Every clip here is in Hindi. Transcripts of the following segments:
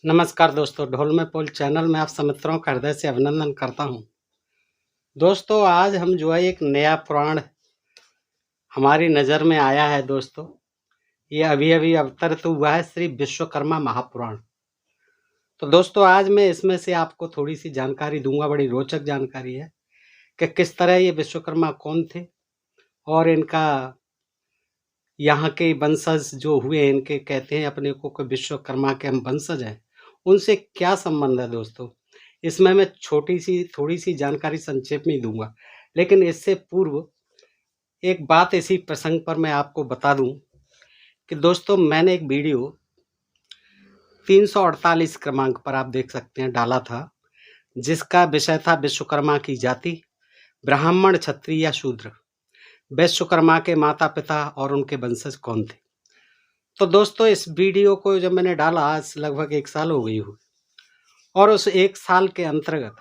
नमस्कार दोस्तों, ढोल में पोल चैनल में आप सब मित्रों का हृदय से अभिनंदन करता हूं। दोस्तों, आज हम जो है एक नया पुराण हमारी नज़र में आया है। दोस्तों, ये अभी-अभी अवतरित हुआ है, श्री विश्वकर्मा महापुराण। तो दोस्तों, आज मैं इसमें से आपको थोड़ी-सी जानकारी दूँगा, बड़ी रोचक जानकारी है कि किस तरह ये विश्वकर्मा कौन थे और इनका यहाँ के वंशज जो हुए, इनके कहते हैं अपने को कि विश्वकर्मा के हम वंशज हैं, उनसे क्या संबंध है दोस्तों? इसमें मैं छोटी-सी थोड़ी-सी जानकारी संक्षेप में ही दूँगा। लेकिन इससे पूर्व एक बात इसी प्रसंग पर मैं आपको बता दूँ कि दोस्तों, मैंने एक वीडियो 348 क्रमांक पर आप देख सकते हैं डाला था, जिसका विषय था विश्वकर्मा की जाति, ब्राह्मण, क्षत्रिय या शूद्र। विश्वकर्मा के माता-पिता और उनके वंशज कौन थे? तो दोस्तों, इस वीडियो को जब मैंने डाला, आज लगभग 1 साल हो गई हो, और उस 1 साल के अंतर्गत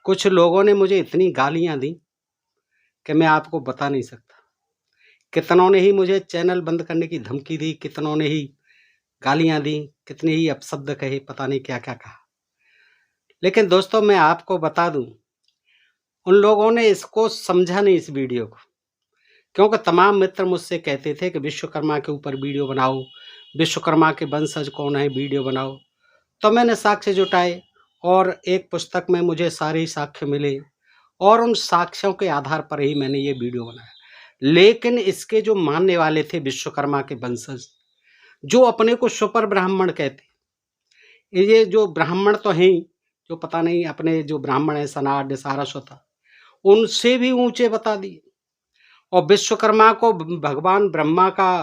कुछ लोगों ने मुझे इतनी गालियाँ दी कि मैं आपको बता नहीं सकता। कितनों ने ही मुझे चैनल बंद करने की धमकी दी, कितनों ने ही गालियाँ दी, कितने ही अपशब्द कहे, पता नहीं क्या-क्या कहा। लेकिन दोस्तों, मैं आपको बता दूँ, उन लोगों ने इसको समझा नहीं, इस वीडियो को। क्योंकि तमाम मित्र मुझसे कहते थे कि विश्वकर्मा के ऊपर वीडियो बनाओ, विश्वकर्मा के वंशज कौन है, वीडियो बनाओ। तो मैंने साक्ष्य जुटाए और एक पुस्तक में मुझे सारे साक्ष्य मिले और उन साक्ष्यों के आधार पर ही मैंने ये वीडियो बनाया। लेकिन इसके जो मानने वाले थे विश्वकर्मा के वंशज, जो अपने को सुपर ब्राह्मण कहते, ये जो ब्राह्मण तो हैं ही, जो पता नहीं अपने जो ब्राह्मण है सनाड सारस्वत, उनसे भी ऊंचे बता दिए और विश्वकर्मा को भगवान ब्रह्मा का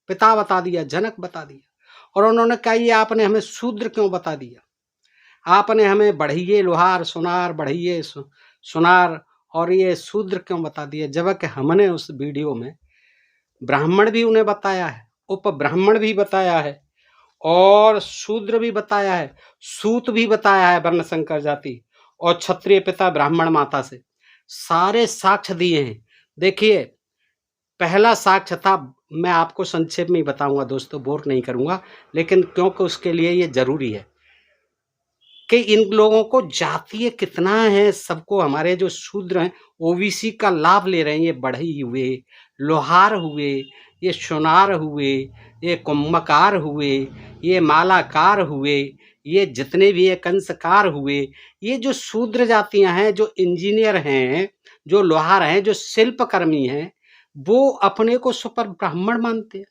पिता बता दिया, जनक बता दिया। और उन्होंने कहा, ये आपने हमें शूद्र क्यों बता दिया? आपने हमें बढ़इये लोहार सुनार, बढ़इये सुनार और ये शूद्र क्यों बता दिया? जबकि हमने उस वीडियो में ब्राह्मण भी उन्हें बताया है, उप ब्राह्मण भी बताया है और शूद्र भी बताया है, सूत भी बताया है वर्ण संकर जाति, और क्षत्रिय पिता ब्राह्मण माता से सारे साक्ष्य दिए हैं। देखिए, पहला साक्ष्य था, मैं आपको संक्षेप में ही बताऊंगा दोस्तों, बोर नहीं करूंगा, लेकिन क्योंकि उसके लिए ये जरूरी है कि इन लोगों को जातीय कितना है, सबको हमारे जो शूद्र हैं ओबीसी का लाभ ले रहे हैं। ये बढ़ई हुए, लोहार हुए, ये सोनार हुए, ये कुंभकार हुए, ये मालाकार हुए, ये जितने भी ये कंसकार हुए, ये जो शूद्र जातियां हैं, जो इंजीनियर हैं, जो लोहार हैं, जो शिल्पकर्मी हैं, वो अपने को सुपर ब्राह्मण मानते हैं।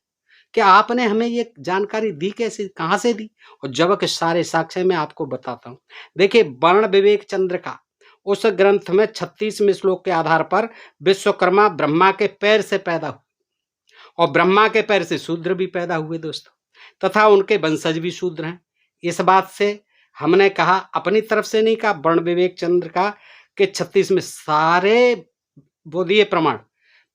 कि आपने हमें ये जानकारी दी कैसे, कहाँ से दी? और जबकि सारे साक्ष्य मैं आपको बताता हूँ। देखिए, वर्ण विवेक चंद्र का उस ग्रंथ में 36वें श्लोक के आधार पर विश्वकर्मा ब्रह्मा के पैर से पैदा हुए और ब्रह्मा के पैर से शूद्र भी पैदा हुए दोस्तों, तथा उनके वंशज भी शूद्र हैं। इस बात से हमने कहा, अपनी तरफ से नहीं कहा, वर्ण विवेक चंद्र का कि 36 में सारे वो दिए प्रमाण,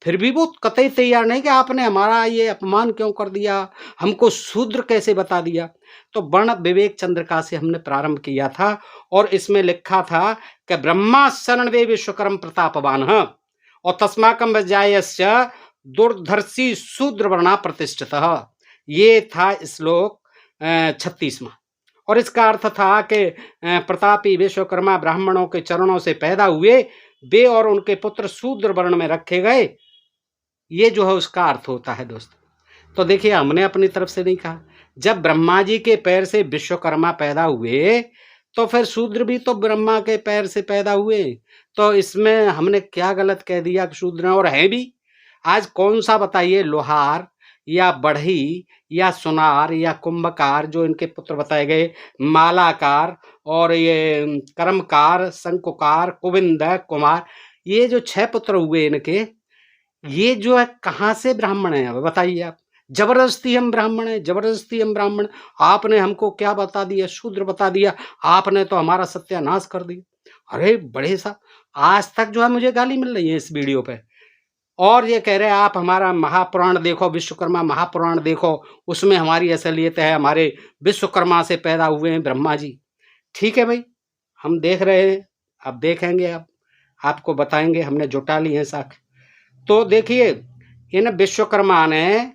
फिर भी वो कतई तैयार नहीं कि आपने हमारा ये अपमान क्यों कर दिया, हमको शूद्र कैसे बता दिया। तो वर्ण विवेक चंद्रिका से हमने प्रारंभ किया था और इसमें लिखा था कि ब्रह्मा शरण वे विश्वकर्म प्रतापवान और तस्माकम वज्जायस्य दुर्धर्षि शूद्र वर्णा प्रतिष्ठित। ये था श्लोक 36वां। और इसका अर्थ था कि प्रतापी विश्वकर्मा ब्राह्मणों के चरणों से पैदा हुए, वे और उनके पुत्र शूद्र वर्ण में रखे गए। ये जो है उसका अर्थ होता है दोस्तों। तो देखिए, हमने अपनी तरफ से नहीं कहा। जब ब्रह्मा जी के पैर से विश्वकर्मा पैदा हुए, तो फिर शूद्र भी तो ब्रह्मा के पैर से पैदा हुए। तो इसमें हमने क्या गलत कह दिया कि शूद्र हैं, और हैं भी। आज कौन सा बताइए, लोहार या बढ़ई या सुनार या कुंभकार जो इनके पुत्र बताए गए, मालाकार और ये कर्मकार, शंकुकार, कुविंद, कुमार, ये जो 6 पुत्र हुए इनके, ये जो है कहाँ से ब्राह्मण है? अब बताइए आप। जबरदस्ती हम ब्राह्मण हैं, जबरदस्ती हम ब्राह्मण। आपने हमको क्या बता दिया? शूद्र बता दिया। आपने तो हमारा सत्यानाश कर दिया। अरे बड़े साहब, आज तक जो है मुझे गाली मिल रही है इस वीडियो पे, और ये कह रहे हैं आप हमारा महापुराण देखो, विश्वकर्मा महापुराण देखो, उसमें हमारी असलियत है, हमारे विश्वकर्मा से पैदा हुए हैं ब्रह्मा जी। ठीक है भाई, हम देख रहे हैं, अब देखेंगे, अब आपको बताएंगे, हमने जुटा ली है साक्ष्य। तो देखिए, इन विश्वकर्मा ने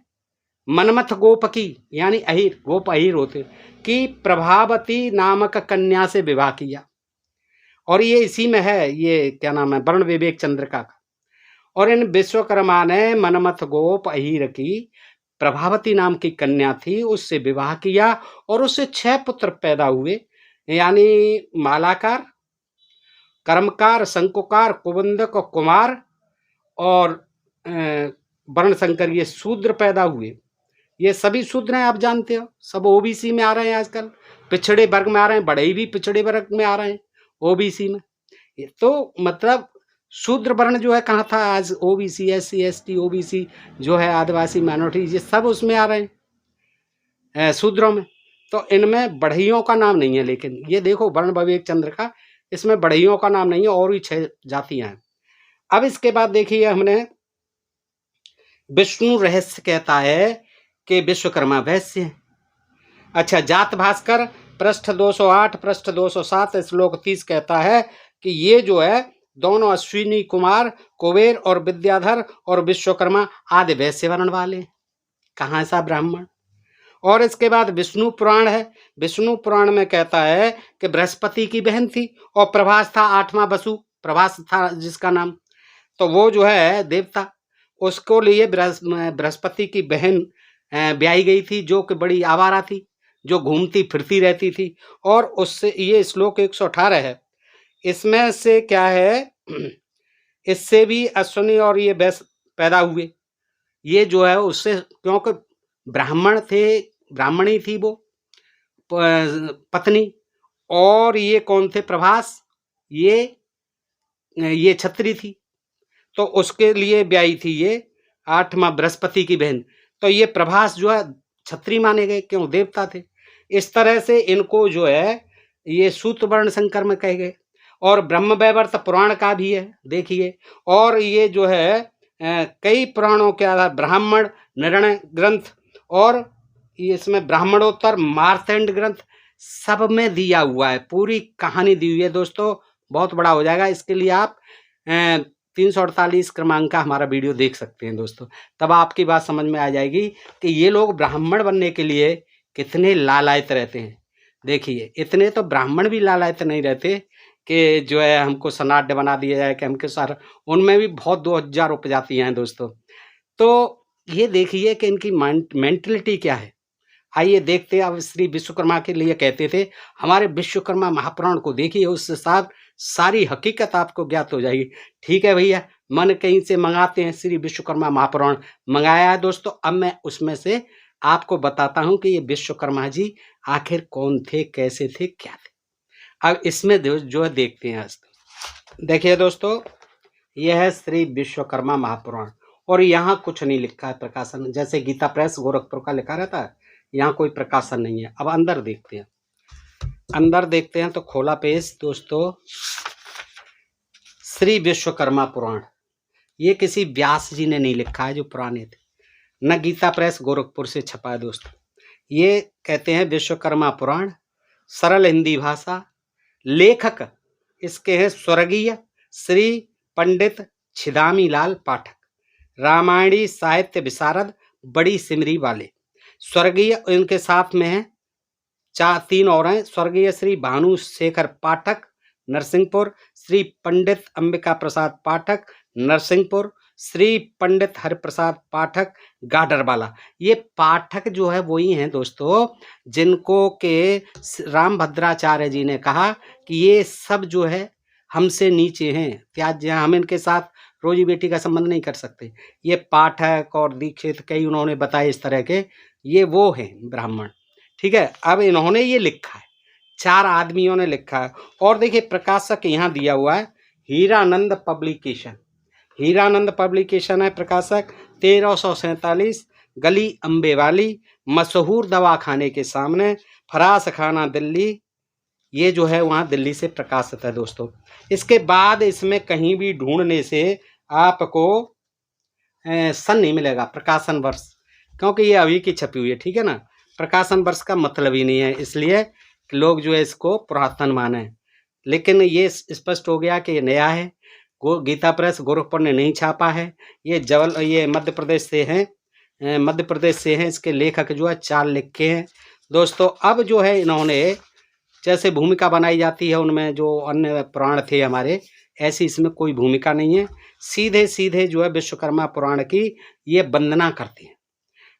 मनमथ गोप की, यानी अहिर, गोप अहिर होते, कि प्रभावती नामक कन्या से विवाह किया। और ये इसी में है, ये क्या नाम है, वर्ण विवेक चंद्रिका का। और इन विश्वकर्मा ने मनमथ गोप अहिर की प्रभावती नाम की कन्या थी, उससे विवाह किया और उससे 6 पुत्र पैदा हुए, यानी मालाकार, कर्मकार, शंकुकार, कुबंधक और कुमार और वर्ण शंकर, ये शूद्र पैदा हुए। ये सभी शूद्र हैं, आप जानते हो, सब ओबीसी में आ रहे हैं आजकल, पिछड़े वर्ग में आ रहे हैं, बड़े भी पिछड़े वर्ग में आ रहे हैं ओबीसी में। तो मतलब शूद्र वर्ण जो है कहाँ था, आज ओबीसी, एससी, एसटी, ओबीसी जो है, आदिवासी माइनॉरिटी, ये सब उसमें आ रहे हैं शूद्रों में। तो इनमें बढ़इयों का नाम नहीं है, लेकिन ये देखो वर्ण विवेक चंद्र का, इसमें बढ़इयों का नाम नहीं है, और भी 6 जातियां हैं। अब इसके बाद देखिए हमने विष्णु रहस्य कहता है कि विश्वकर्मा वैश्य है। अच्छा, जात भास्कर पृष्ठ 208 पृष्ठ 207 श्लोक 30 कहता है कि ये जो है दोनों अश्विनी कुमार कुबेर और विद्याधर और विश्वकर्मा आदि वैश्य वर्ण वाले, कहाँ सा ब्राह्मण। और इसके बाद विष्णु पुराण है। विष्णु पुराण में कहता है कि बृहस्पति की बहन थी और प्रभास था 8वां वसु, प्रभास था जिसका नाम, तो वो जो है देवता, उसको लिए बृहस्पति की बहन ब्याही गई थी, जो कि बड़ी आवारा थी, जो घूमती फिरती रहती थी। और उससे ये श्लोक 118 है, इसमें से क्या है, इससे भी अश्विनी और ये वैश्य पैदा हुए। ये जो है उससे, क्योंकि ब्राह्मण थे, ब्राह्मणी थी वो पत्नी, और ये कौन थे, प्रभास, ये क्षत्रिय थी, तो उसके लिए ब्याही थी ये 8वां बृहस्पति की बहन। तो ये प्रभास जो है क्षत्रिय माने गए, क्यों, देवता थे। इस तरह से इनको जो है ये सूत वर्ण संकर में कहे गए। और ब्रह्म वैवर्त पुराण का भी है, देखिए। और ये जो है कई पुराणों के आधार, ब्राह्मण निर्णय ग्रंथ और इसमें ब्राह्मणोत्तर मार्तंड ग्रंथ, सब में दिया हुआ है, पूरी कहानी दी हुई है दोस्तों। बहुत बड़ा हो जाएगा, इसके लिए आप 348 क्रमांक का हमारा वीडियो देख सकते हैं दोस्तों, तब आपकी बात समझ में आ जाएगी कि ये लोग ब्राह्मण बनने के लिए कितने लालायत रहते हैं। देखिए, इतने तो ब्राह्मण भी लालायत नहीं रहते कि जो है हमको सनाड्य बना दिया जाए कि हमके सारा, उनमें भी बहुत 2000 उपजातियां हैं दोस्तों। तो ये देखिए कि इनकी मेंटलिटी क्या है। आइए देखते हैं। अब श्री विश्वकर्मा के लिए कहते थे, हमारे विश्वकर्मा महापुराण को देखिए, उससे साथ सारी हकीकत आपको ज्ञात हो जाएगी। ठीक है भैया, मन कहीं से मंगाते हैं, श्री विश्वकर्मा महापुराण मंगाया है दोस्तों। अब मैं उसमें से आपको बताता हूं कि ये विश्वकर्मा जी आखिर कौन थे, कैसे थे, क्या थे। अब इसमें जो है देखते हैं। आज देखिए दोस्तों, यह है श्री विश्वकर्मा महापुराण, और यहाँ कुछ नहीं लिखा है प्रकाशन, जैसे गीता प्रेस गोरखपुर का लिखा रहता है, यहाँ कोई प्रकाशन नहीं है। अब अंदर देखते हैं, अंदर देखते हैं। तो खोला पेज दोस्तों, श्री विश्वकर्मा पुराण, ये किसी व्यास जी ने नहीं लिखा है जो पुराने थे, न गीता प्रेस गोरखपुर से छपा है दोस्तों। ये कहते हैं विश्वकर्मा पुराण, सरल हिंदी भाषा, लेखक इसके हैं स्वर्गीय श्री पंडित छिदामी लाल पाठक, रामायणी साहित्य विशारद, बड़ी सिमरी वाले। स्वर्गीय इनके साथ में है 3 और हैं, स्वर्गीय श्री भानु शेखर पाठक नरसिंहपुर, श्री पंडित अंबिका प्रसाद पाठक नरसिंहपुर, श्री पंडित हरिप्रसाद पाठक गाडरवाला। ये पाठक जो है वही हैं दोस्तों जिनको के रामभद्राचार्य जी ने कहा कि ये सब जो है हमसे नीचे हैं, त्याज्य, हम इनके साथ रोजी बेटी का संबंध नहीं कर सकते। ये पाठक और दीक्षित कई उन्होंने बताए इस तरह के, ये वो हैं ब्राह्मण। ठीक है, अब इन्होंने ये लिखा है, 4 आदमियों ने लिखा है। और देखिए प्रकाशक यहाँ दिया हुआ है, हीरानंद पब्लिकेशन, हीरानंद पब्लिकेशन है प्रकाशक, 1347, गली अम्बेवाली, मशहूर दवाखाने के सामने, फरास खाना दिल्ली। ये जो है वहाँ दिल्ली से प्रकाशित है दोस्तों। इसके बाद इसमें कहीं भी ढूंढने से आपको सन नहीं मिलेगा, प्रकाशन वर्ष, क्योंकि ये अभी की छपी हुई है। ठीक है ना, प्रकाशन वर्ष का मतलब ही नहीं है, इसलिए लोग जो है इसको पुरातन माने। लेकिन ये स्पष्ट हो गया कि ये नया है, गीता प्रेस गोरखपुर ने नहीं छापा है। ये मध्य प्रदेश से हैं, मध्य प्रदेश से हैं। इसके लेखक जो है 4 लिखे हैं दोस्तों। अब जो है इन्होंने जैसे भूमिका बनाई जाती है उनमें जो अन्य पुराण थे हमारे, ऐसी इसमें कोई भूमिका नहीं है। सीधे सीधे जो है विश्वकर्मा पुराण की ये वंदना करते हैं।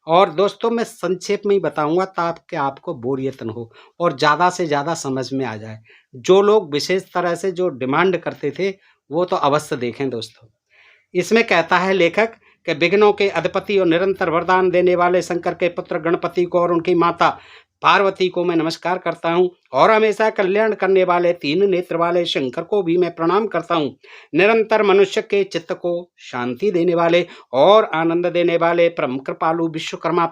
और दोस्तों मैं संक्षेप में ही बताऊंगा ताकि आपको बोरियत न हो और ज़्यादा से ज़्यादा समझ में आ जाए। जो लोग विशेष तरह से जो डिमांड करते थे वो तो अवश्य देखें दोस्तों। इसमें कहता है लेखक कि विघ्नों के अधिपति और निरंतर वरदान देने वाले शंकर के पुत्र गणपति को और उनकी माता पार्वती को मैं नमस्कार करता हूँ और हमेशा कल्याण करने वाले 3 नेत्र वाले शंकर को भी मैं प्रणाम करता हूँ। निरंतर मनुष्य के चित्त को शांति देने वाले और आनंद देने वाले परम कृपालु विश्वकर्मा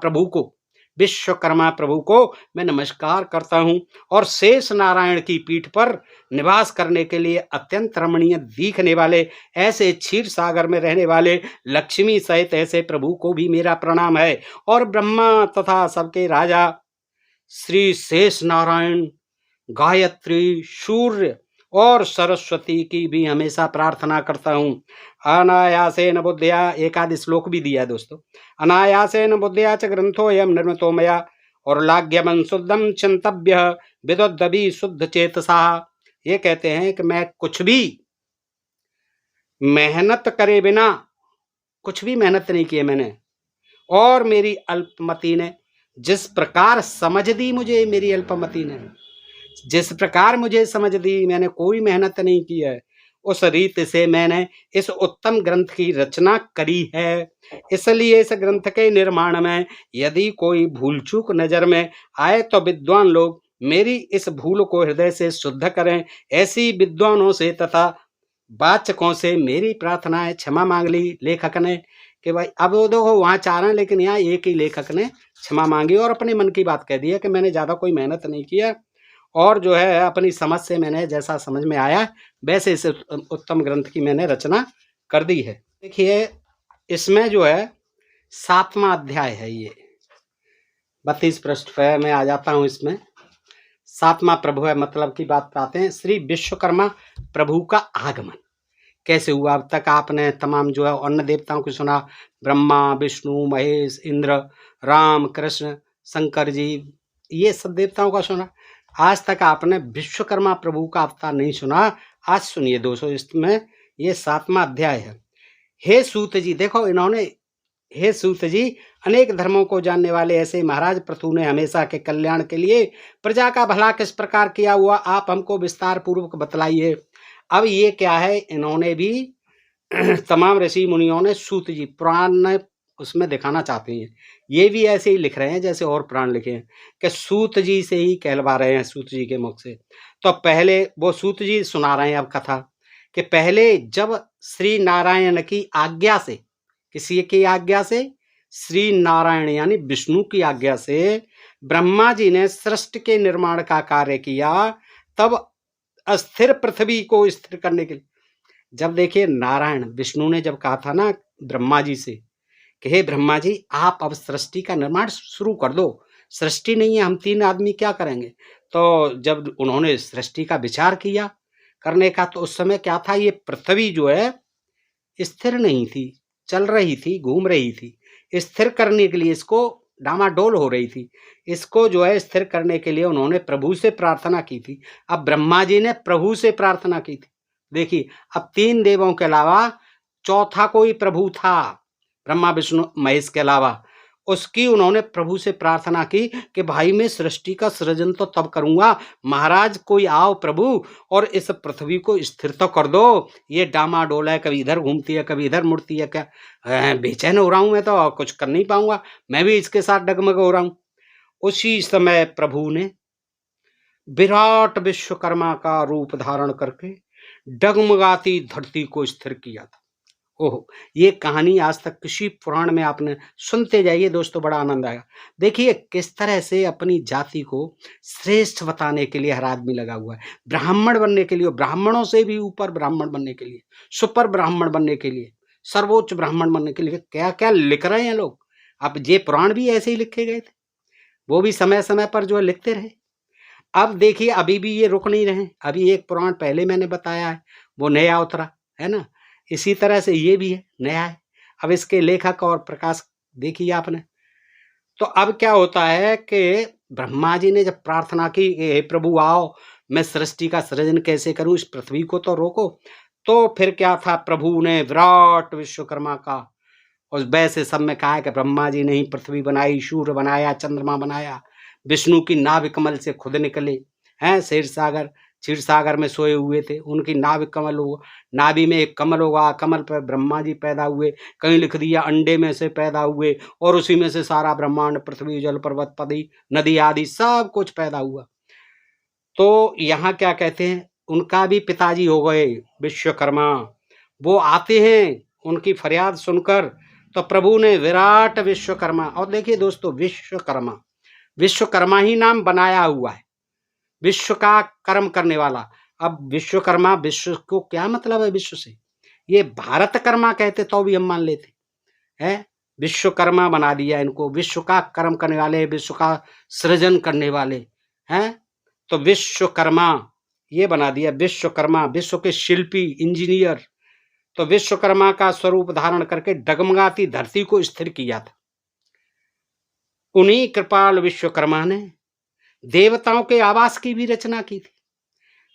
प्रभु को मैं नमस्कार करता हूँ और शेष नारायण की पीठ पर निवास करने के लिए अत्यंत रमणीय दिखने वाले ऐसे क्षीर सागर में रहने वाले लक्ष्मी सहित ऐसे प्रभु को भी मेरा प्रणाम है। और ब्रह्मा तथा सबके राजा श्री शेष नारायण, गायत्री, सूर्य और सरस्वती की भी हमेशा प्रार्थना करता हूँ। अनायासेन बुद्धिया, एक आदि श्लोक भी दिया है दोस्तों। अनायासेन बुद्धिया च ग्रंथोऽयं निर्मितो मया और लाघ्यमं शुद्धम चिंतव्य विदुद्दभी शुद्ध चेतसा। ये कहते हैं कि मैं कुछ भी मेहनत करे बिना, कुछ भी मेहनत नहीं की है मैंने, और मेरी अल्पमति ने जिस प्रकार समझ दी मुझे, मेरी अल्पमति ने जिस प्रकार मुझे समझ दी, मैंने कोई मेहनत नहीं की है, उस रीत से मैंने इस उत्तम ग्रंथ की रचना करी है। इसलिए इस ग्रंथ के निर्माण में यदि कोई भूल चूक नजर में आए तो विद्वान लोग मेरी इस भूल को हृदय से शुद्ध करें। ऐसी विद्वानों से तथा वाचकों से मेरी प्रार्थना है। क्षमा मांग ली लेखक ने कि भाई अब वो देखो वहाँ 4 हैं लेकिन यहाँ एक ही लेखक ने क्षमा मांगी और अपने मन की बात कह दी है कि मैंने ज़्यादा कोई मेहनत नहीं किया और जो है अपनी समझ से मैंने जैसा समझ में आया वैसे इस उत्तम ग्रंथ की मैंने रचना कर दी है। देखिए इसमें जो है 7वां अध्याय है, ये 32 पृष्ठ पे मैं आ जाता हूँ। इसमें 7वां प्रभु है, मतलब की बात आते हैं। श्री विश्वकर्मा प्रभु का आगमन कैसे हुआ। अब तक आपने तमाम जो है अन्य देवताओं को सुना, ब्रह्मा, विष्णु, महेश, इंद्र, राम, कृष्ण, शंकर जी, ये सब देवताओं का सुना। आज तक आपने विश्वकर्मा प्रभु का अवतार नहीं सुना। आज सुनिए दोस्तों, इसमें ये 7वां अध्याय है। हे सूत जी, देखो इन्होंने, हे सूत जी, अनेक धर्मों को जानने वाले ऐसे महाराज पृथु ने हमेशा के कल्याण के लिए प्रजा का भला किस प्रकार किया हुआ आप हमको विस्तार पूर्वक बतलाइए। अब ये क्या है, इन्होंने भी तमाम ऋषि मुनियों ने सूत जी पुराण उसमें दिखाना चाहते हैं। ये भी ऐसे ही लिख रहे हैं जैसे और पुराण लिखे हैं कि सूत जी से ही कहलवा रहे हैं, सूत जी के मुख से। तो पहले वो सूत जी सुना रहे हैं अब कथा कि पहले जब श्री नारायण की आज्ञा से, किसी की आज्ञा से, श्री नारायण यानी विष्णु की आज्ञा से ब्रह्मा जी ने सृष्टि के निर्माण का कार्य किया, तब अस्थिर पृथ्वी को स्थिर करने के लिए, जब देखिए नारायण विष्णु ने जब कहा था ना ब्रह्मा जी से कि हे ब्रह्मा जी आप अब सृष्टि का निर्माण शुरू कर दो, सृष्टि नहीं है हम 3 आदमी क्या करेंगे। तो जब उन्होंने सृष्टि का विचार किया करने का, तो उस समय क्या था, ये पृथ्वी जो है स्थिर नहीं थी, चल रही थी, घूम रही थी। स्थिर करने के लिए, इसको डामाडोल हो रही थी, इसको जो है स्थिर करने के लिए उन्होंने प्रभु से प्रार्थना की थी। अब ब्रह्मा जी ने प्रभु से प्रार्थना की थी। देखिए अब 3 देवों के अलावा चौथा कोई प्रभु था, ब्रह्मा विष्णु महेश के अलावा, उसकी उन्होंने प्रभु से प्रार्थना की कि भाई मैं सृष्टि का सृजन तो तब करूंगा, महाराज कोई आओ प्रभु और इस पृथ्वी को स्थिर तो कर दो। ये डामाडोल है, कभी इधर घूमती है कभी इधर मुड़ती है, क्या बेचैन हो रहा हूं मैं, तो कुछ कर नहीं पाऊंगा, मैं भी इसके साथ डगमग हो रहा हूं। उसी समय प्रभु ने विराट विश्वकर्मा का रूप धारण करके डगमगाती धरती को स्थिर किया था। ओह, ये कहानी आज तक किसी पुराण में आपने सुनते जाइए दोस्तों, बड़ा आनंद आएगा। देखिए किस तरह से अपनी जाति को श्रेष्ठ बताने के लिए हर आदमी लगा हुआ है, ब्राह्मण बनने के लिए, ब्राह्मणों से भी ऊपर ब्राह्मण बनने के लिए, सुपर ब्राह्मण बनने के लिए, सर्वोच्च ब्राह्मण बनने के लिए क्या क्या लिख रहे हैं लोग। अब ये पुराण भी ऐसे ही लिखे गए थे, वो भी समय समय पर जो है लिखते रहे। अब देखिए अभी भी ये रुक नहीं रहे। अभी एक पुराण पहले मैंने बताया है, वो नया उतरा है ना, इसी तरह से ये भी है, नया है। अब इसके लेखक और प्रकाश देखिए आपने। तो अब क्या होता है कि ब्रह्मा जी ने जब प्रार्थना की कि हे प्रभु आओ, मैं सृष्टि का सृजन कैसे करूं, इस पृथ्वी को तो रोको। तो फिर क्या था, प्रभु ने विराट विश्वकर्मा का, और वैसे सब में कहा है कि ब्रह्मा जी ने ही पृथ्वी बनाई, सूर्य बनाया, चंद्रमा बनाया, विष्णु की नाभि कमल से खुद निकले हैं, क्षीर सागर में सोए हुए थे, उनकी नाभि कमल हो, नाभि में एक कमल होगा, कमल पर ब्रह्मा जी पैदा हुए, कहीं लिख दिया अंडे में से पैदा हुए, और उसी में से सारा ब्रह्मांड, पृथ्वी, जल, पर्वत, पदी, नदी आदि सब कुछ पैदा हुआ। तो यहाँ क्या कहते हैं, उनका भी पिताजी हो गए विश्वकर्मा। वो आते हैं उनकी फरियाद सुनकर, तो प्रभु ने विराट विश्वकर्मा, और देखिए दोस्तों, विश्वकर्मा, विश्वकर्मा ही नाम बनाया हुआ है, विश्व का कर्म करने वाला। अब विश्वकर्मा, विश्व को क्या मतलब है विश्व से, ये भारत कर्मा कहते तो भी हम मान लेते हैं। विश्वकर्मा बना दिया इनको, विश्व का कर्म करने वाले, विश्व का सृजन करने वाले हैं। तो विश्वकर्मा ये बना दिया, विश्वकर्मा, विश्व के शिल्पी, इंजीनियर। तो विश्वकर्मा का स्वरूप धारण करके डगमगाती धरती को स्थिर किया था। उन्हीं कृपाल विश्वकर्मा ने देवताओं के आवास की भी रचना की थी।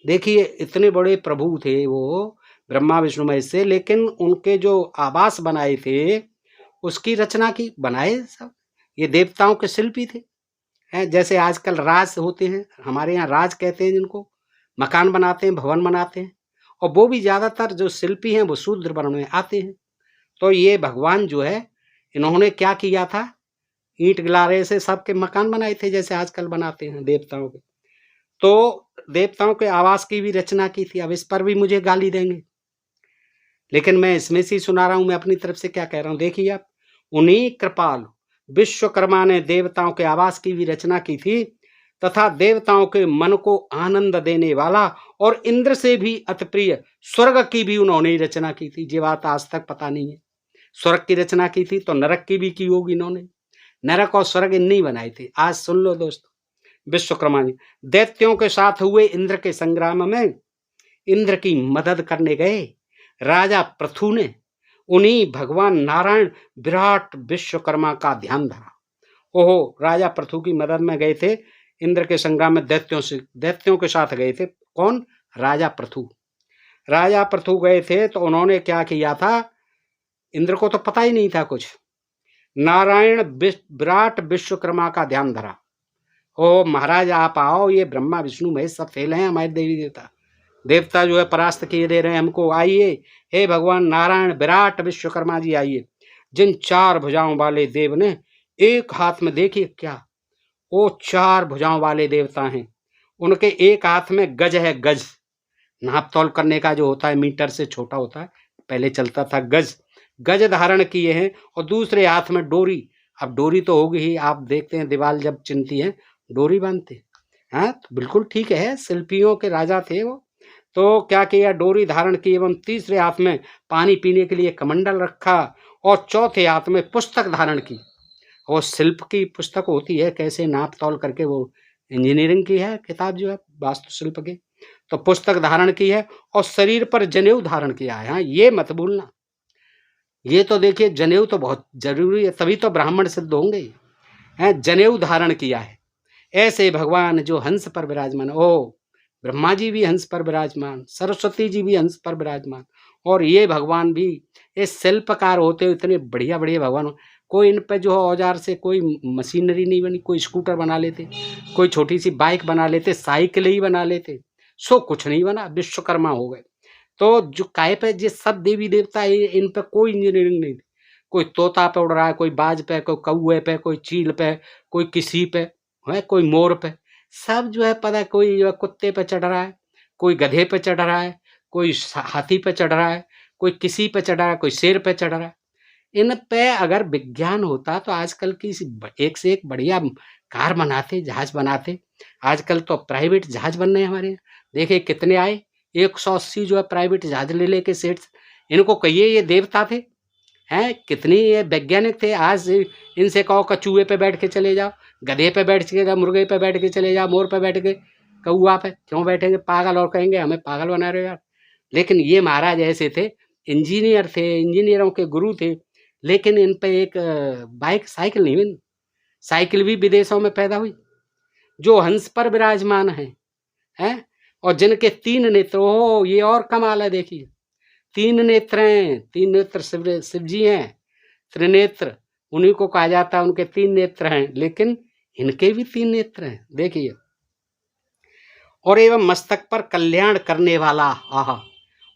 देखिए इतने बड़े प्रभु थे वो, ब्रह्मा विष्णु महेश से, लेकिन उनके जो आवास बनाए थे उसकी रचना की, बनाए सब ये देवताओं के शिल्पी थे। हैं, जैसे आजकल राज होते हैं, हमारे यहाँ राज कहते हैं जिनको, मकान बनाते हैं, भवन बनाते हैं, और वो भी ज़्यादातर जो शिल्पी हैं वो शूद्र वर्ण में आते हैं। तो ये भगवान जो है, इन्होंने क्या किया था, ईंट गिलारे से सबके मकान बनाए थे, जैसे आजकल बनाते हैं देवताओं के। तो देवताओं के आवास की भी रचना की थी। अब इस पर भी मुझे गाली देंगे, लेकिन मैं इसमें से ही सुना रहा हूं, मैं अपनी तरफ से क्या कह रहा हूं। देखिए आप, उन्हीं कृपाल विश्वकर्मा ने देवताओं के आवास की भी रचना की थी, तथा देवताओं के मन को आनंद देने वाला और इंद्र से भी अति प्रिय स्वर्ग की भी उन्होंने ही रचना की थी। ये बात आज तक पता नहीं है। स्वर्ग की रचना की थी तो नरक की भी की होगी इन्होंने। नरक और स्वर्ग इन्हीं बनाए थे। आज सुन लो दोस्तों, विश्वकर्मा जी दैत्यों के साथ हुए इंद्र के संग्राम में इंद्र की मदद करने गए राजा पृथु ने उन्हीं भगवान नारायण विराट विश्वकर्मा का ध्यान धरा। ओहो, राजा पृथु की मदद में गए थे इंद्र के संग्राम में, दैत्यों के साथ गए थे। कौन? राजा पृथु। राजा पृथु गए थे तो उन्होंने क्या किया था, इंद्र को तो पता ही नहीं था कुछ, नारायण विराट विश्वकर्मा का ध्यान धरा। ओ महाराज आप आओ, ये ब्रह्मा विष्णु महेश सब फेल हैं, हमारे देवी देवता देवता जो है परास्त किए दे रहे हैं हमको, आइए हे भगवान नारायण विराट विश्वकर्मा जी आइए। जिन 4 भुजाओं वाले देव ने एक हाथ में, देखिए क्या, वो 4 भुजाओं वाले देवता हैं, उनके एक हाथ में गज है, गज नाप तोल करने का जो होता है, मीटर से छोटा होता है, पहले चलता था गज, गज धारण किए हैं, और दूसरे हाथ में डोरी। अब डोरी तो होगी ही, आप देखते हैं दीवार जब चिनती है डोरी बांधते हैं, तो बिल्कुल ठीक है, शिल्पियों के राजा थे वो। तो क्या किया, डोरी धारण की, एवं तीसरे हाथ में पानी पीने के लिए कमंडल रखा, और चौथे हाथ में पुस्तक धारण की। वो शिल्प की पुस्तक होती है, कैसे नाप तोल करके, वो इंजीनियरिंग की है किताब जो है वास्तुशिल्प की, तो पुस्तक धारण की है, और शरीर पर जनेऊ धारण किया है। हाँ, ये मत भूलना, ये तो देखिए जनेऊ तो बहुत जरूरी है, तभी तो ब्राह्मण सिद्ध होंगे। हैं, जनेऊ धारण किया है। ऐसे भगवान जो हंस पर विराजमान, ओ ब्रह्मा जी भी हंस पर विराजमान, सरस्वती जी भी हंस पर विराजमान, और ये भगवान भी, ये शिल्पकार होते इतने बढ़िया बढ़िया भगवान। कोई इन पे जो है औजार से कोई मशीनरी नहीं बनी, कोई स्कूटर बना लेते, कोई छोटी सी बाइक बना लेते, साइकिल ही बना लेते, सो कुछ नहीं बना, विश्वकर्मा हो गए। तो जो काय पे ये सब देवी देवता है, इन पे कोई इंजीनियरिंग नहीं थी। कोई तोता पे उड़ रहा है, कोई बाज पे, कोई कौए पे, कोई चील पे, कोई किसी पे है, कोई मोर पे, सब जो है पता है, कोई जो है कुत्ते पे चढ़ रहा है, कोई गधे पे चढ़ रहा है, कोई हाथी पे चढ़ रहा है, कोई किसी पे चढ़ रहा है, कोई शेर पे चढ़ रहा है। इन पे अगर विज्ञान होता तो आजकल की एक से एक बढ़िया कार बनाते, जहाज बनाते। आजकल तो प्राइवेट जहाज बन रहे हैं हमारे यहाँ, देखिए कितने आए, 180 जो है प्राइवेट जहाज ले लेके सेठ, इनको कहिए ये देवता थे हैं, कितनी ये वैज्ञानिक थे। आज इनसे कहो कछुए पे बैठ के चले जाओ, गधे पे बैठ के जाओ, मुर्गे पे बैठ के चले जाओ, मोर पे बैठ के, कौआ पे क्यों बैठेंगे, पागल, और कहेंगे हमें पागल बना रहे हो यार। लेकिन ये महाराज ऐसे थे, इंजीनियर थे, इंजीनियरों के गुरु थे, लेकिन इन पे एक बाइक साइकिल नहीं बनी। साइकिल भी विदेशों में पैदा हुई। जो हंस पर विराजमान हैं, और जिनके 3 नेत्र, हो ये और कमाल है देखिए। 3 नेत्र हैं, 3 नेत्र शिव जी हैं, त्रिनेत्र उन्हीं को कहा जाता है, उनके 3 नेत्र हैं, लेकिन इनके भी 3 नेत्र हैं देखिए। और एवं मस्तक पर कल्याण करने वाला आहा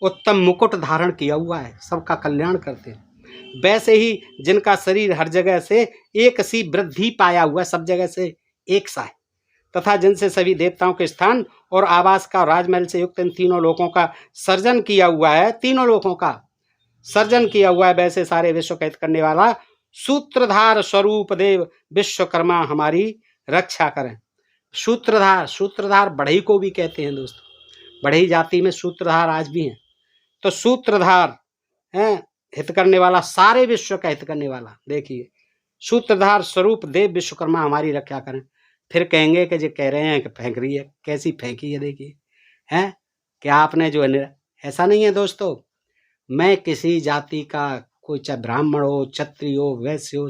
उत्तम मुकुट धारण किया हुआ है, सबका कल्याण करते हैं। वैसे ही जिनका शरीर हर जगह से एक सी वृद्धि पाया हुआ है, सब जगह से एक सा है, तथा जिनसे सभी देवताओं के स्थान और आवास का राजमहल से युक्त इन तीनों लोकों का सर्जन किया हुआ है, तीनों लोकों का सर्जन किया हुआ है, वैसे सारे विश्व का हित करने वाला सूत्रधार स्वरूप देव विश्वकर्मा हमारी रक्षा करें। सूत्रधार बढ़ई को भी कहते हैं दोस्तों, बढ़ई जाति में सूत्रधार आज भी हैं। तो सूत्रधार हैं, हित करने वाला, सारे विश्व का हित करने वाला। देखिए, सूत्रधार स्वरूप देव विश्वकर्मा हमारी रक्षा करें। फिर कहेंगे कि जो कह रहे हैं कि फेंक रही है, कैसी फेंकी है देखिए, हैं कि आपने जो है, ऐसा नहीं है दोस्तों। मैं किसी जाति का, कोई चाहे ब्राह्मण हो, क्षत्रिय हो, वैश्य हो,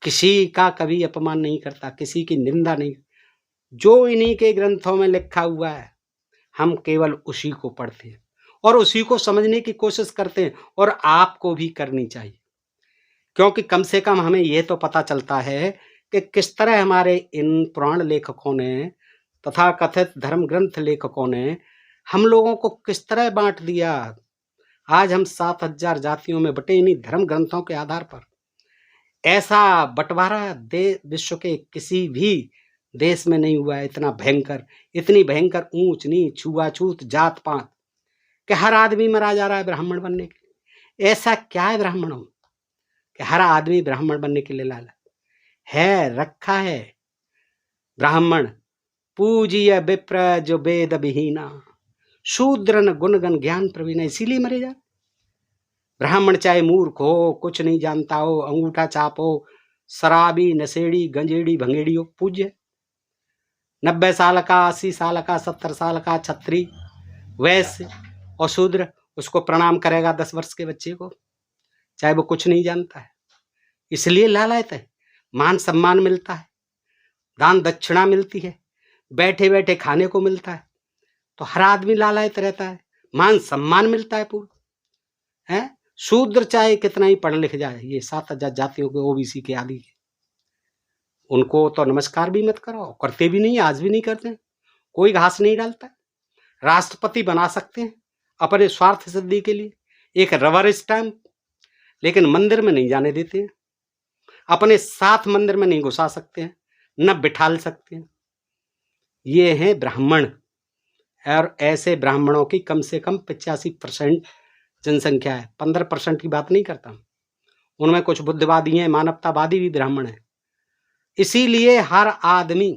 किसी का कभी अपमान नहीं करता, किसी की निंदा नहीं। जो इन्हीं के ग्रंथों में लिखा हुआ है, हम केवल उसी को पढ़ते हैं और उसी को समझने की कोशिश करते हैं, और आपको भी करनी चाहिए, क्योंकि कम से कम हमें यह तो पता चलता है कि किस तरह हमारे इन पुराण लेखकों ने तथा कथित धर्म ग्रंथ लेखकों ने हम लोगों को किस तरह बांट दिया। आज हम 7000 जातियों में बटे इन्हीं धर्म ग्रंथों के आधार पर। ऐसा बंटवारा विश्व के किसी भी देश में नहीं हुआ है, इतना भयंकर, इतनी भयंकर ऊंच नीच, छुआछूत, जात पात, कि हर आदमी मरा जा रहा है ब्राह्मण बनने के लिए। ऐसा क्या है ब्राह्मणों कि हर आदमी ब्राह्मण बनने के लिए लाला है? रखा है ब्राह्मण पूजिय विप्र जो वेद विहीना, शूद्रन गुणगन ज्ञान प्रवीण, इसीलिए मरे जा। ब्राह्मण चाहे मूर्ख हो, कुछ नहीं जानता हो, अंगूठा छाप हो, शराबी, नशेड़ी, गंजेड़ी, भंगेड़ी हो, पूज्य। 90 साल का, 80 साल का, 70 साल का छत्री, वैश्य और शूद्र उसको प्रणाम करेगा 10 वर्ष के बच्चे को, चाहे वो कुछ नहीं जानता है। इसलिए लालायत है। मान सम्मान मिलता है, दान दक्षिणा मिलती है, बैठे बैठे खाने को मिलता है, तो हर आदमी लालायत रहता है, मान सम्मान मिलता है पूरा है। शूद्र चाहे कितना ही पढ़ लिख जाए, ये 7000 जातियों के ओबीसी के आदि के, उनको तो नमस्कार भी मत कराओ, करते भी नहीं, आज भी नहीं करते। कोई घास नहीं डालता। राष्ट्रपति बना सकते हैं अपने स्वार्थ सिद्धि के लिए, एक रबर स्टैंप, लेकिन मंदिर में नहीं जाने देते हैं, अपने साथ मंदिर में नहीं घुसा सकते हैं, न बिठाल सकते हैं। ये हैं ब्राह्मण, और ऐसे ब्राह्मणों की कम से कम 85% जनसंख्या है। 15% की बात नहीं करता, उनमें कुछ बुद्धिवादी हैं, मानवतावादी भी ब्राह्मण हैं। इसीलिए हर आदमी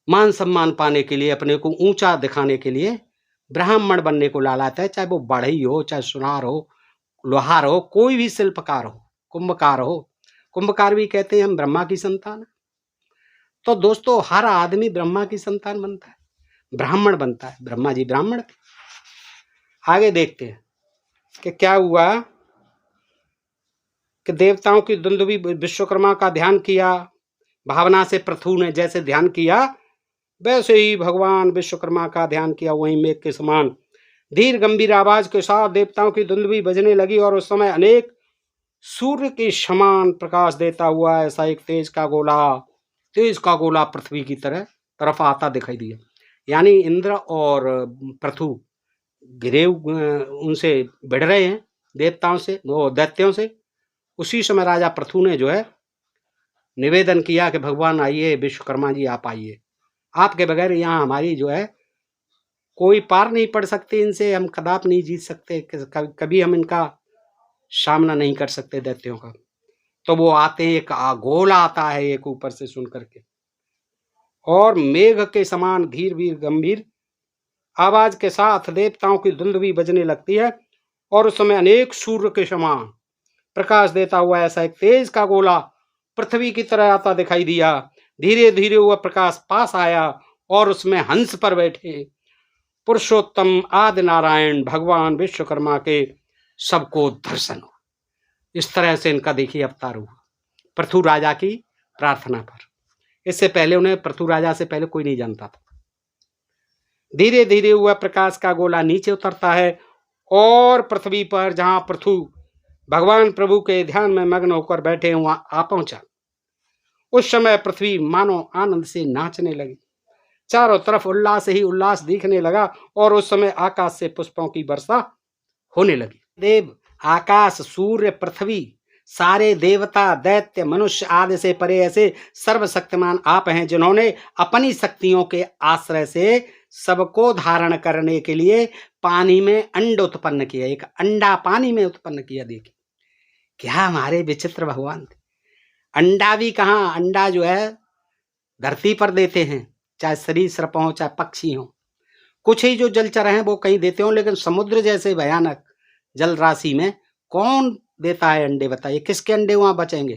मान सम्मान पाने के लिए, अपने को ऊंचा दिखाने के लिए ब्राह्मण बनने को लालाता है, चाहे वो बढ़ई हो, चाहे सुनार हो, लोहार हो, कोई भी शिल्पकार हो, कुंभकार हो। कुंभकार भी कहते हैं हम ब्रह्मा की संतान है। तो दोस्तों, हर आदमी ब्रह्मा की संतान बनता है, ब्राह्मण बनता है। ब्रह्मा जी ब्राह्मण थे। आगे देखते हैं कि क्या हुआ कि देवताओं की दुंदुभी विश्वकर्मा का ध्यान किया, भावना से पृथु ने जैसे ध्यान किया, वैसे ही भगवान विश्वकर्मा का ध्यान किया। वहीं मेघ के समान धीर गंभीर आवाज के साथ देवताओं की दुंदुभी बजने लगी, और उस समय अनेक सूर्य के समान प्रकाश देता हुआ ऐसा एक तेज का गोला पृथ्वी की तरफ आता दिखाई दिया। यानी इंद्र और पृथु घिरे उनसे भिड़ रहे हैं, देवताओं से, वो दैत्यों से। उसी समय राजा पृथु ने जो है निवेदन किया कि भगवान आइए, विश्वकर्मा जी आप आइए, आपके बगैर यहाँ हमारी जो है कोई पार नहीं पड़ सकती, इनसे हम कदापि नहीं जीत सकते, कभी हम इनका सामना नहीं कर सकते दैत्यों का। तो वो आते हैं, एक गोला आता है एक ऊपर से सुन करके, और मेघ के समान धीर वीर गंभीर आवाज के साथ देवताओं की दुंदुभी बजने लगती है, और उस समय अनेक सूर्य के समान प्रकाश देता हुआ ऐसा एक तेज का गोला पृथ्वी की तरह आता दिखाई दिया। धीरे धीरे वह प्रकाश पास आया, और उसमें हंस पर बैठे पुरुषोत्तम आदि नारायण भगवान विश्वकर्मा के सबको दर्शन हो। इस तरह से इनका देखिए अवतार हुआ पृथु राजा की प्रार्थना पर। इससे पहले उन्हें पृथु राजा से पहले कोई नहीं जानता था। धीरे धीरे वह प्रकाश का गोला नीचे उतरता है और पृथ्वी पर जहां पृथु भगवान प्रभु के ध्यान में मग्न होकर बैठे वहां आ पहुंचा। उस समय पृथ्वी मानो आनंद से नाचने लगी, चारों तरफ उल्लास ही उल्लास दिखने लगा और उस समय आकाश से पुष्पों की वर्षा होने लगी। देव, आकाश, सूर्य, पृथ्वी, सारे देवता, दैत्य, मनुष्य आदि से परे ऐसे सर्वशक्तिमान आप हैं जिन्होंने अपनी शक्तियों के आश्रय से सबको धारण करने के लिए पानी में अंड उत्पन्न किया। एक अंडा पानी में उत्पन्न किया। देखिए क्या हमारे विचित्र भगवान थे। अंडा भी कहाँ, अंडा जो है धरती पर देते हैं, चाहे सरीसृप हो चाहे पक्षी हो। कुछ ही जो जलचर हैं वो कहीं देते हो, लेकिन समुद्र जैसे भयानक जल राशि में कौन देता है अंडे? बताइए किसके अंडे वहां बचेंगे?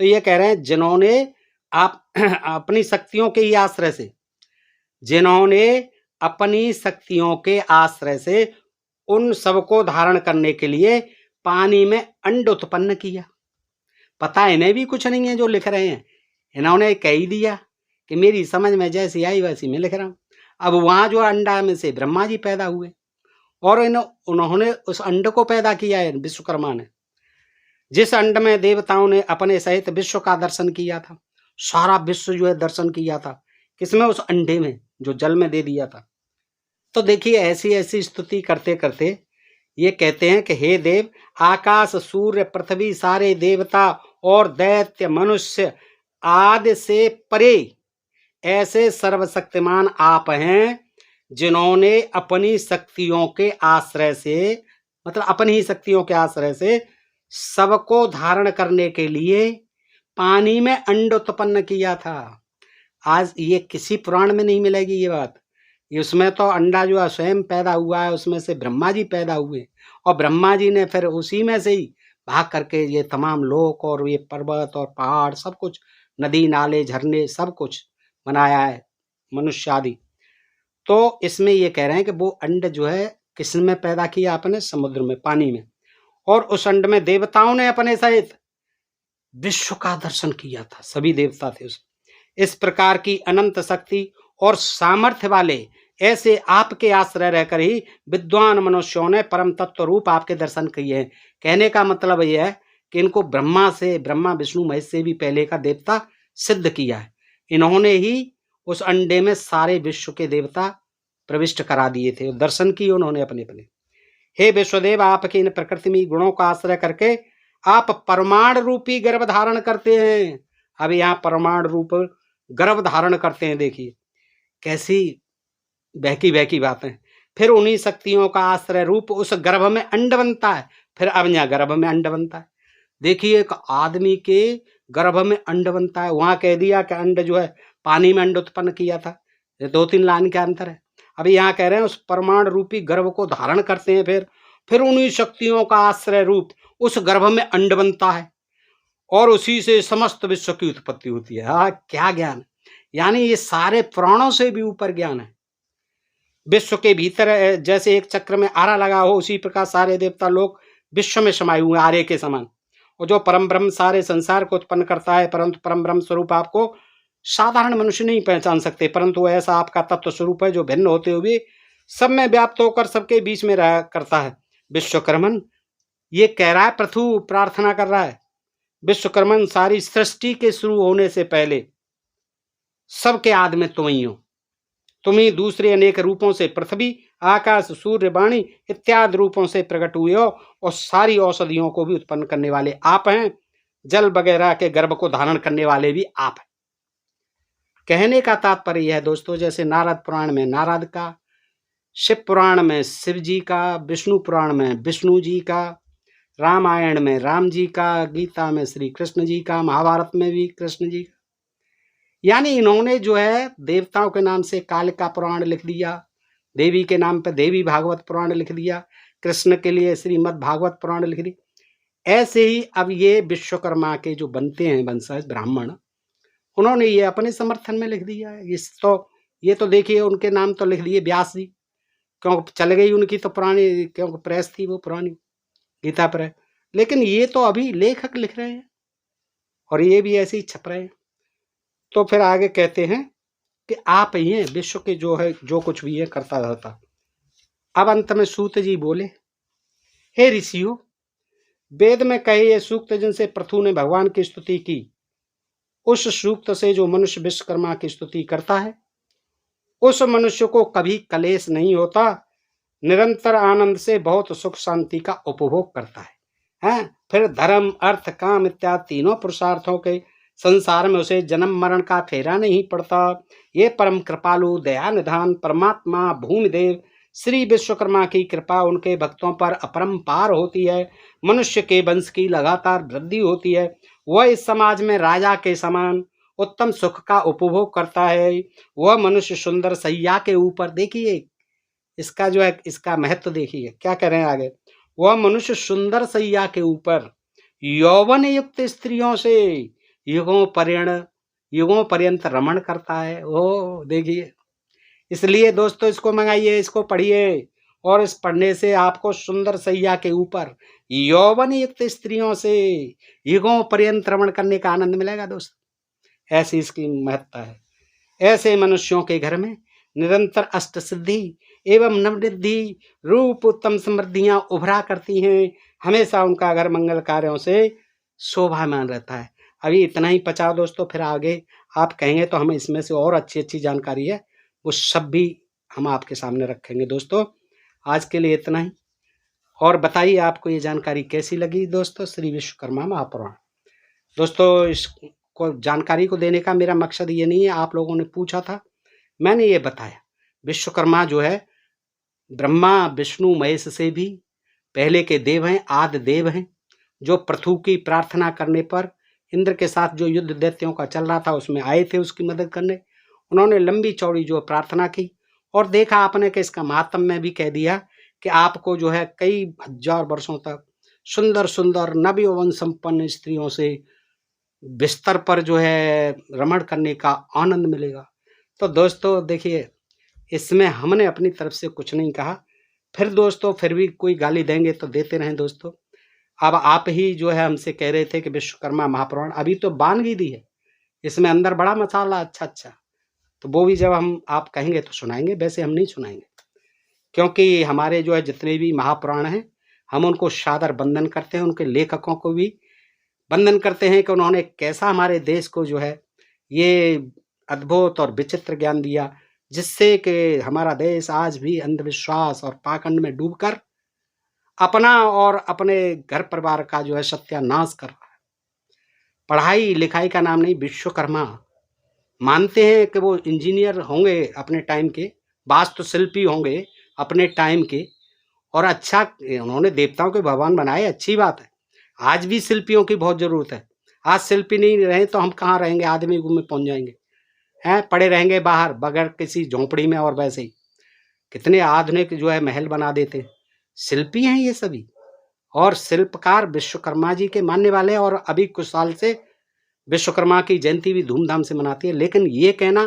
तो ये कह रहे हैं जिन्होंने आप अपनी शक्तियों के ही आश्रय से, जिन्होंने अपनी शक्तियों के आश्रय से उन सबको धारण करने के लिए पानी में अंड उत्पन्न किया। पता इन्हें भी कुछ नहीं है जो लिख रहे हैं, इन्होंने कह ही दिया कि मेरी समझ में जैसी आई वैसी मैं लिख रहा हूं। अब वहां जो अंडा में से ब्रह्मा जी पैदा हुए और उन्होंने उस अंड को पैदा किया है विश्वकर्मा ने। जिस अंड में देवताओं ने अपने सहित विश्व का दर्शन किया था, सारा विश्व जो है दर्शन किया था, किसमें? उस अंडे में जो जल में दे दिया था। तो देखिए ऐसी ऐसी स्तुति करते करते ये कहते हैं कि हे देव, आकाश, सूर्य, पृथ्वी, सारे देवता और दैत्य, मनुष्य आदि से परे ऐसे सर्वशक्तिमान आप हैं जिन्होंने अपनी शक्तियों के आश्रय से, मतलब अपनी ही शक्तियों के आश्रय से सबको धारण करने के लिए पानी में अंड उत्पन्न किया था। आज ये किसी पुराण में नहीं मिलेगी ये बात। उसमें तो अंडा जो है स्वयं पैदा हुआ है, उसमें से ब्रह्मा जी पैदा हुए और ब्रह्मा जी ने फिर उसी में से ही भाग करके ये तमाम लोक और ये पर्वत और पहाड़ सब कुछ, नदी नाले झरने सब कुछ बनाया है, मनुष्य आदि। तो इसमें ये कह रहे हैं कि वो अंड जो है किस में पैदा किया? अपने समुद्र में, पानी में। और उस अंड में देवताओं ने अपने सहित विश्व का दर्शन किया था, सभी देवता थे उसमें। इस प्रकार की अनंत शक्ति और सामर्थ्य वाले ऐसे आपके आश्रय रहकर ही विद्वान मनुष्यों ने परम तत्व रूप आपके दर्शन किए हैं। कहने का मतलब यह है कि इनको ब्रह्मा विष्णु महेश से भी पहले का देवता सिद्ध किया है। इन्होंने ही उस अंडे में सारे विश्व के देवता प्रविष्ट करा दिए थे, दर्शन किए उन्होंने अपने अपने। हे विश्वदेव, आपके इन प्रकृति में गुणों का आश्रय करके आप परमाणु रूपी गर्भ धारण करते हैं। अब यहाँ परमाणु रूप गर्भ धारण करते हैं। देखिए कैसी बहकी बहकी बातें। फिर उन्हीं शक्तियों का आश्रय रूप उस गर्भ में अंड बनता है। फिर अब यहाँ गर्भ में अंड बनता है। देखिए एक आदमी के गर्भ में अंड बनता है, वहां कह दिया कि अंड जो है पानी में अंड उत्पन्न किया था। ये 2-3 लाइन के अंतर है। अभी यहाँ कह रहे हैं उस परमाणु रूपी गर्भ को धारण करते हैं, फिर उन्हीं शक्तियों का आश्रय रूप उस गर्भ में अंड बनता है और उसी से समस्त विश्व की उत्पत्ति होती है। हाँ, क्या ज्ञान! यानी ये सारे पुराणों से भी ऊपर ज्ञान है। विश्व के भीतर जैसे एक चक्र में आरा लगा हो, उसी प्रकार सारे देवता लोग विश्व में समाये हुए आरे के समान। और जो परम ब्रह्म सारे संसार को उत्पन्न करता है, परंतु परम ब्रह्म स्वरूप आपको साधारण मनुष्य नहीं पहचान सकते, परंतु ऐसा आपका तत्व स्वरूप है जो भिन्न होते हुए सब में व्याप्त होकर सबके बीच में रहा करता है। विश्वकर्मन ये कह रहा है, पृथु प्रार्थना कर रहा है, विश्वकर्मन सारी सृष्टि के शुरू होने से पहले सबके आदि में तुम ही हो। तुम ही दूसरे अनेक रूपों से पृथ्वी, आकाश, सूर्य, वाणी इत्यादि रूपों से प्रकट हुए हो और सारी औषधियों को भी उत्पन्न करने वाले आप हैं। जल वगैरह के गर्भ को धारण करने वाले भी आप हैं। कहने का तात्पर्य यह है दोस्तों, जैसे नारद पुराण में नारद का, शिव पुराण में शिव जी का, विष्णु पुराण में विष्णु जी का, रामायण में राम जी का, गीता में श्री कृष्ण जी का, महाभारत में भी कृष्ण जी का। यानी इन्होंने जो है देवताओं के नाम से कालिका पुराण लिख दिया, देवी के नाम पे देवी भागवत पुराण लिख दिया, कृष्ण के लिए श्रीमद् भागवत पुराण लिख दी। ऐसे ही अब ये विश्वकर्मा के जो बनते हैं वंशज ब्राह्मण, उन्होंने ये अपने समर्थन में लिख दिया है। ये तो देखिए उनके नाम तो लिख दिए व्यास जी, क्योंकि चल गई उनकी तो पुरानी, क्योंकि प्रेस थी वो पुरानी गीता प्रेस। लेकिन ये तो अभी लेखक लिख रहे हैं और ये भी ऐसे ही छप रहे हैं। तो फिर आगे कहते हैं कि आप ही हैं विश्व के जो है, जो कुछ भी है करता रहता। अब अंत में सूत जी बोले, हे ऋषियों, वेद में कहे ये सूक्त जिनसे पृथु ने भगवान की स्तुति की, उस सूक्त से जो मनुष्य विश्वकर्मा की स्तुति करता है, उस मनुष्य को कभी कलेश नहीं होता, निरंतर आनंद से बहुत सुख शांति का उपभोग करता है। हैं? फिर धर्म अर्थ काम इत्यादि तीनों पुरुषार्थों के संसार में उसे जन्म मरण का फेरा नहीं पड़ता। ये परम कृपालु दया निधान परमात्मा भूमिदेव श्री विश्वकर्मा की कृपा उनके भक्तों पर अपरंपार होती है। मनुष्य के वंश की लगातार वृद्धि होती है। वह इस समाज में राजा के समान उत्तम सुख का उपभोग करता है। वह मनुष्य सुंदर सैया के ऊपर, देखिए इसका जो है, इसका महत्व देखिए क्या कह रहे हैं आगे। वह मनुष्य सुंदर सैया के ऊपर यौवन युक्त स्त्रियों से युगों पर्यंत रमण करता है। ओ देखिए, इसलिए दोस्तों इसको मंगाइए, इसको पढ़िए, और इस पढ़ने से आपको सुंदर सैया के ऊपर यौवन युक्त स्त्रियों से युगों पर्यंत रमण करने का आनंद मिलेगा दोस्तों। ऐसी इसकी महत्ता है। ऐसे मनुष्यों के घर में निरंतर अष्ट सिद्धि एवं नवनिधि रूप उत्तम समृद्धियां उभरा करती हैं। हमेशा उनका घर मंगल कार्यों से शोभामान रहता है। अभी इतना ही पचाओ दोस्तों, फिर आगे आप कहेंगे तो हम इसमें से और अच्छी अच्छी जानकारी है वो सब भी हम आपके सामने रखेंगे। दोस्तों आज के लिए इतना ही, और बताइए आपको ये जानकारी कैसी लगी दोस्तों, श्री विश्वकर्मा महापुराण। दोस्तों इसको जानकारी को देने का मेरा मकसद ये नहीं है, आप लोगों ने पूछा था, मैंने ये बताया। विश्वकर्मा जो है ब्रह्मा विष्णु महेश से भी पहले के देव हैं, आदि देव हैं, जो पृथु की प्रार्थना करने पर इंद्र के साथ जो युद्ध दैत्यों का चल रहा था उसमें आए थे उसकी मदद करने। उन्होंने लंबी चौड़ी जो प्रार्थना की, और देखा आपने कि इसका महात्म्य में भी कह दिया कि आपको जो है कई हजार वर्षों तक सुंदर सुंदर नव यौवन संपन्न स्त्रियों से बिस्तर पर जो है रमण करने का आनंद मिलेगा। तो दोस्तों देखिए, इसमें हमने अपनी तरफ से कुछ नहीं कहा। फिर दोस्तों फिर भी कोई गाली देंगे तो देते रहें दोस्तों। अब आप ही जो है हमसे कह रहे थे कि विश्वकर्मा महापुराण अभी तो बानगी दी है, इसमें अंदर बड़ा मसाला अच्छा, तो वो भी जब हम आप कहेंगे तो सुनाएंगे। वैसे हम नहीं सुनाएंगे, क्योंकि हमारे जो है जितने भी महापुराण हैं हम उनको सादर वंदन करते हैं, उनके लेखकों को भी वंदन करते हैं कि उन्होंने कैसा हमारे देश को जो है ये अद्भुत और विचित्र ज्ञान दिया, जिससे कि हमारा देश आज भी अंधविश्वास और पाखंड में डूबकर अपना और अपने घर परिवार का जो है सत्यानाश कर रहा है। पढ़ाई लिखाई का नाम नहीं। विश्वकर्मा मानते हैं कि वो इंजीनियर होंगे अपने टाइम के, वास्तुशिल्पी होंगे अपने टाइम के, और अच्छा उन्होंने देवताओं के भगवान बनाए, अच्छी बात है। आज भी शिल्पियों की बहुत जरूरत है। आज शिल्पी नहीं रहे तो हम कहाँ रहेंगे, आदमी युग में पहुंच जाएंगे, हैं पड़े रहेंगे बाहर बगैर किसी झोंपड़ी में। और वैसे ही कितने आधुनिक जो है महल बना देते हैं। शिल्पी हैं ये सभी, और शिल्पकार विश्वकर्मा जी के मानने वाले, और अभी कुछ साल से विश्वकर्मा की जयंती भी धूमधाम से मनाती है। लेकिन ये कहना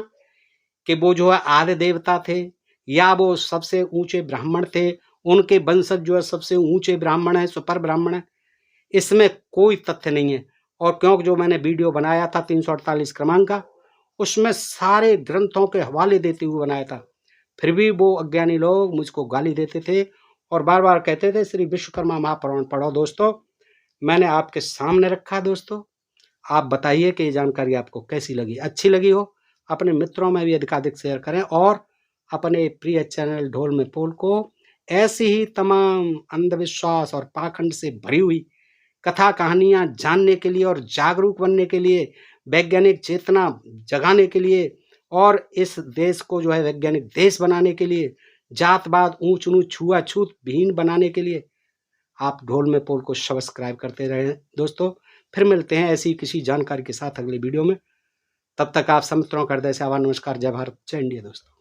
कि वो जो है आदि देवता थे या वो सबसे ऊंचे ब्राह्मण थे, उनके वंशज जो है सबसे ऊंचे ब्राह्मण है, सुपर ब्राह्मण है, इसमें कोई तथ्य नहीं है। और क्योंकि जो मैंने वीडियो बनाया था 348 क्रमांक का, उसमें सारे ग्रंथों के हवाले देते हुए बनाया था, फिर भी वो अज्ञानी लोग मुझको गाली देते थे और बार बार कहते थे श्री विश्वकर्मा महापुराण पढ़ो। दोस्तों मैंने आपके सामने रखा। दोस्तों आप बताइए कि ये जानकारी आपको कैसी लगी। अच्छी लगी हो अपने मित्रों में भी अधिकाधिक शेयर करें, और अपने प्रिय चैनल ढोल में पोल को ऐसी ही तमाम अंधविश्वास और पाखंड से भरी हुई कथा कहानियां जानने के लिए और जागरूक बनने के लिए, वैज्ञानिक चेतना जगाने के लिए, और इस देश को जो है वैज्ञानिक देश बनाने के लिए, जातवाद ऊंच नीच छुआछूत विहीन बनाने के लिए आप ढोल में पोल को सब्सक्राइब करते रहें। दोस्तों फिर मिलते हैं ऐसी किसी जानकारी के साथ अगले वीडियो में। तब तक आप सब मित्रों का हृदय से आभार, नमस्कार, जय भारत, जय इंडिया दोस्तों।